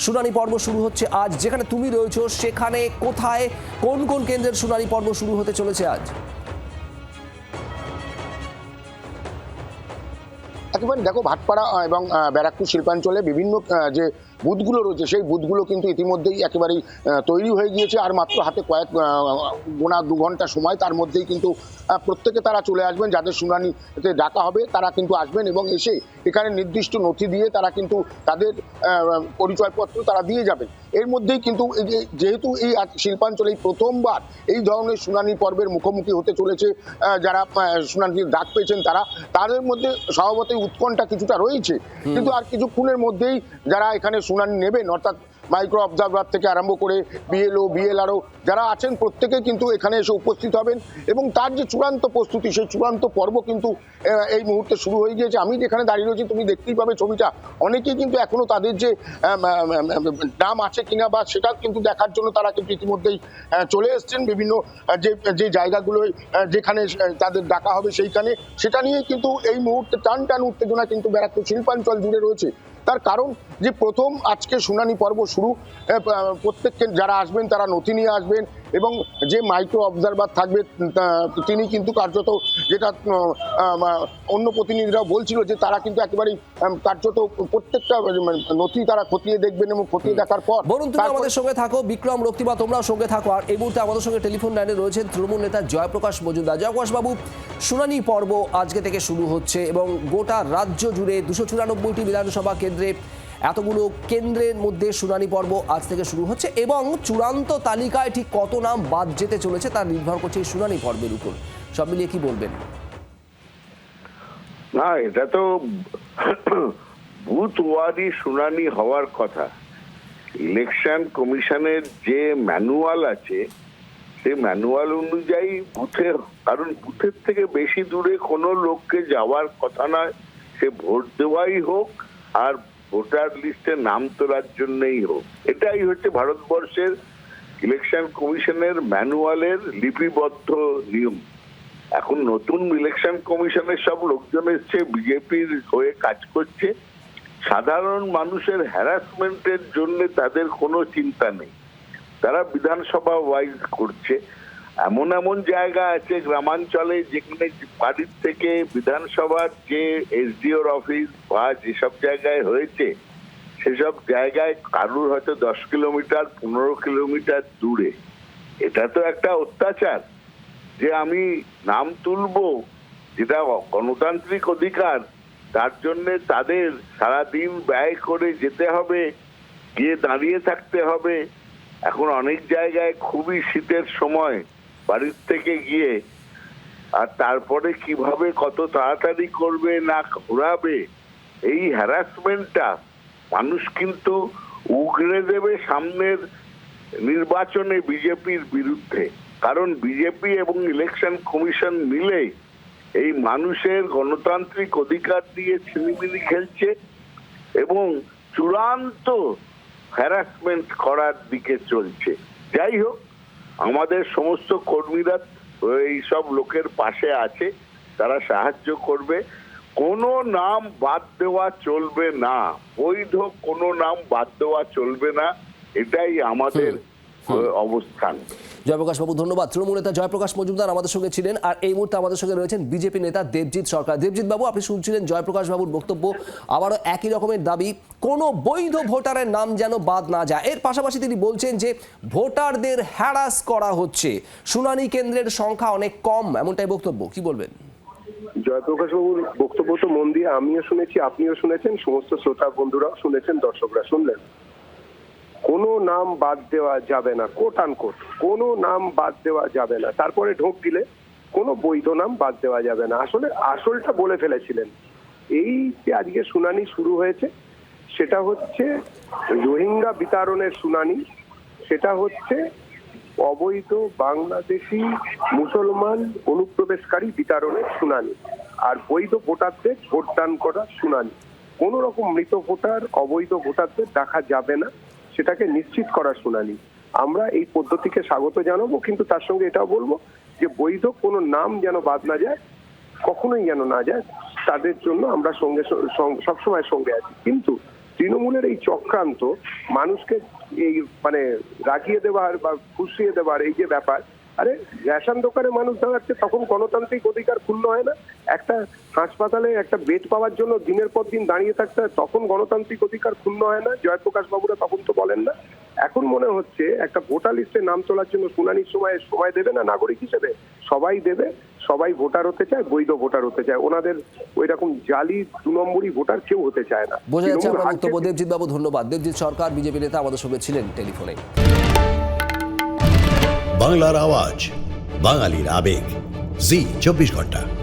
শুনানি পর্ব শুরু হচ্ছে আজ। যেখানে তুমি রয়েছো সেখানে কোথায়, কোন কোন কেন্দ্রের শুনানি পর্ব শুরু হতে চলেছে আজ? একেবারে দেখো, ভাটপাড়া এবং ব্যারাকপুর শিল্পাঞ্চলে বিভিন্ন যে বুথগুলো রয়েছে সেই বুথগুলো কিন্তু ইতিমধ্যেই একেবারেই তৈরি হয়ে গিয়েছে। আর মাত্র হাতে কয়েক গোনা 2 ঘন্টা সময়, তার মধ্যেই কিন্তু প্রত্যেকে তারা চলে আসবেন। যাদের শুনানিতে ডাকা হবে তারা কিন্তু আসবেন এবং এসে এখানে নির্দিষ্ট নথি দিয়ে তারা কিন্তু তাদের পরিচয়পত্র তারা দিয়ে যাবেন। এর মধ্যেই কিন্তু যেহেতু এই শিল্পাঞ্চলে প্রথমবার এই ধরনের শুনানি পর্বের মুখোমুখি হতে চলেছে যারা শুনানির ডাক পেয়েছেন তাদের মধ্যে স্বভাবতই উৎকণ্ঠা কিছুটা রয়েছে। কিন্তু আর কিছুক্ষণের মধ্যেই যারা এখানে শুনানি নেবেন, অর্থাৎ মাইক্রো অবজারভার থেকে আরম্ভ করে বিএলও বিএলআরও যারা আছেন, প্রত্যেকেই কিন্তু এখানে এসে উপস্থিত হবেন এবং তার যে চূড়ান্ত প্রস্তুতি, সেই চূড়ান্ত পর্ব কিন্তু এই মুহূর্তে শুরু হয়ে গিয়েছে। আমি যেখানে দাঁড়িয়ে রয়েছি, তুমি দেখতেই পাবে ছবিটা, অনেকেই কিন্তু এখনো তাদের যে নাম আছে কিনা বা সেটা কিন্তু দেখার জন্য তারা কিন্তু ইতিমধ্যেই চলে এসছেন বিভিন্ন যে জায়গাগুলোয় যেখানে তাদের ডাকা হবে সেইখানে। সেটা নিয়ে কিন্তু এই মুহূর্তে টান টান উত্তেজনা কিন্তু ব্যারাকপুর শিল্পাঞ্চল জুড়ে রয়েছে। তার কারণ যে প্রথম আজকে শুনানি পর্ব শুরু, প্রত্যেককে যারা আসবেন তারা নথি নিয়ে আসবেন এবং যে মাইক্রো অবজারভার থাকবে তিনি কিন্তু কার্যত, যেটা অন্য প্রতিনিধিরাও বলছিল যে তারা কিন্তু একেবারেই কার্যত প্রত্যেকটা নথি তারা খতিয়ে দেখবেন এবং খতিয়ে দেখার পর। বরুণ, তুমি আমাদের সঙ্গে থাকো, বিক্রম, রক্তিমা তোমরাও সঙ্গে থাকো। আর এই মুহূর্তে আমাদের সঙ্গে টেলিফোন লাইনে রয়েছেন তৃণমূল নেতা জয়প্রকাশ মজুমদার। জয়প্রকাশ বাবু, শুনানি পর্ব আজকে থেকে শুরু হচ্ছে এবং গোটা রাজ্য জুড়ে 294টি বিধানসভা কেন্দ্রে এতগুলো কেন্দ্রের মধ্যে শুনানি পর্ব আজ থেকে শুরু হচ্ছে এবং চূড়ান্ত তালিকায় ঠিক কত নাম বাদ যেতে চলেছে তা নির্ভর করছে এই শুনানি পর্বের উপর। সব মিলিয়ে কি বলবেন? না, এটা তো বুথওয়ারি শুনানি হওয়ার কথা। ইলেকশন কমিশনের যে ম্যানুয়াল আছে সেই ম্যানুয়াল অনুযায়ী কারণ বুথের থেকে বেশি দূরে কোনো লোককে যাওয়ার কথা নয়, সে ভোট দেওয়াই হোক আর ভোটার লিস্টে নাম তোলার জন্যই হোক। এটাই হচ্ছে ভারতবর্ষের ইলেকশন কমিশনের ম্যানুয়ালের লিপিবদ্ধ নিয়ম। এখন নতুন ইলেকশন কমিশনের সব লোকজন এসছে, বিজেপির হয়ে কাজ করছে। সাধারণ মানুষের হ্যারাসমেন্টের জন্য তাদের কোনো চিন্তা নেই, তারা বিধানসভা ওয়াইজ করছে। এমন এমন জায়গা আছে গ্রামাঞ্চলে যেখানে বাড়ির থেকে বিধানসভার যে এসডিওর অফিস বা যেসব জায়গায় হয়েছে সেসব জায়গায় কারুর হয়তো 10 কিলোমিটার 15 কিলোমিটার দূরে। এটা তো একটা অত্যাচার যে আমি নাম তুলবো, যেটা গণতান্ত্রিক অধিকার, তার জন্যে তাদের সারাদিন ব্যয় করে যেতে হবে, গিয়ে দাঁড়িয়ে থাকতে হবে। এখন অনেক জায়গায় খুবই শীতের সময় বাড়ির থেকে গিয়ে আর তারপরে কিভাবে কত তাড়াতাড়ি করবে না ঘোরাবে, এই হ্যারাসমেন্টটা মানুষ কিন্তু উগরে দেবে সামনের নির্বাচনে বিজেপির বিরুদ্ধে। কারণ বিজেপি এবং ইলেকশন কমিশন মিলে এই মানুষের গণতান্ত্রিক অধিকার দিয়ে ছিনিমিনি খেলছে এবং চূড়ান্ত হ্যারাসমেন্ট করার দিকে চলছে। যাই হোক, আমাদের সমস্ত কর্মীরা এইসব লোকের পাশে আছে, তারা সাহায্য করবে। কোনো নাম বাদ দেওয়া চলবে না, বৈধ কোনো নাম বাদ দেওয়া চলবে না, এটাই আমাদের অবস্থান। জয়প্রকাশ বাবু ধন্যবাদ। তৃণমূল নেতা জয়প্রকাশ মজুমদার আমাদের সঙ্গে ছিলেন। আর এই মুহূর্তে আমাদের সঙ্গে রয়েছেন বিজেপি নেতা দেবজিৎ সরকার। দেবজিৎ বাবু, আপনি শুনছিলেন জয়প্রকাশ বাবুর বক্তব্য। আবারও একই রকমের দাবি, কোনো বৈধ ভোটারের নাম যেন বাদ না যায়। এর পাশাপাশি তিনি বলছেন যে ভোটারদের হ্যারাস করা হচ্ছে, শুনানি কেন্দ্রের সংখ্যা অনেক কম, এমনটাই বক্তব্য। কি বলবেন? জয়প্রকাশ বাবুর বক্তব্য তো মন দিয়ে আমিও শুনেছি, আপনিও শুনেছেন, সমস্ত শ্রোতা বন্ধুরাও শুনেছেন, দর্শকরা শুনলেন। কোনো নাম বাদ দেওয়া যাবে না, কোট আনকোট কোনো নাম বাদ দেওয়া যাবে না। তারপরে ঢোক দিলে কোনো বৈধ নাম বাদ দেওয়া যাবে না। আসলটা বলে ফেলেছিলেন। এই যে আজকে শুনানি শুরু হয়েছে সেটা হচ্ছে রোহিঙ্গা বিতাড়নের শুনানি, সেটা হচ্ছে অবৈধ বাংলাদেশি মুসলমান অনুপ্রবেশকারী বিতাড়নের শুনানি, আর বৈধ ভোটারদের ভোটদান করার শুনানি। কোন রকম মৃত ভোটার, অবৈধ ভোটারদের দেখা যাবে না, সেটাকে নিশ্চিত করার শুনানি। আমরা এই পদ্ধতিকে স্বাগত জানাবো, কিন্তু তার সঙ্গে এটাও বলবো যে বৈধ কোনো নাম যেন বাদ না যায়, কখনোই যেন না যায়, তাদের জন্য আমরা সবসময় সঙ্গে আছি। কিন্তু তৃণমূলের এই চক্রান্ত মানুষকে এই মানে রাগিয়ে দেওয়ার বা ফুসিয়ে দেওয়ার এই যে ব্যাপার, আরে রেশন দোকানে মানুষ দাঁড়াচ্ছে তখন গণতান্ত্রিক অধিকার ক্ষুণ্ণ হয় না? একটা হাসপাতালে একটা বেড পাওয়ার জন্য দিনের পর দিন দাঁড়িয়ে থাকতে হয়, তখন গণতান্ত্রিক অধিকার ক্ষুণ্ণ হয় না? জয়প্রকাশ বাবুরা তখন তো বলেন না। এখন মনে হচ্ছে একটা ভোটার লিস্টে নাম তোলার জন্য শুনানির সময় দেবে না নাগরিক হিসেবে? সবাই দেবে, সবাই ভোটার হতে চায়, বৈধ ভোটার হতে চায়। ওনাদের ওই রকম জালি 2 নম্বরই ভোটার কেউ হতে চায় না। বোঝা যাচ্ছে তৃণমূল আপনার বক্তব্য। হারছে- দেবজিৎ বাবু ধন্যবাদ। দেবজিৎ সরকার বিজেপি নেতা আমাদের সঙ্গে ছিলেন টেলিফোনে। বাংলার আওয়াজ, বাঙালির আবেগ, জি 24 ঘন্টা।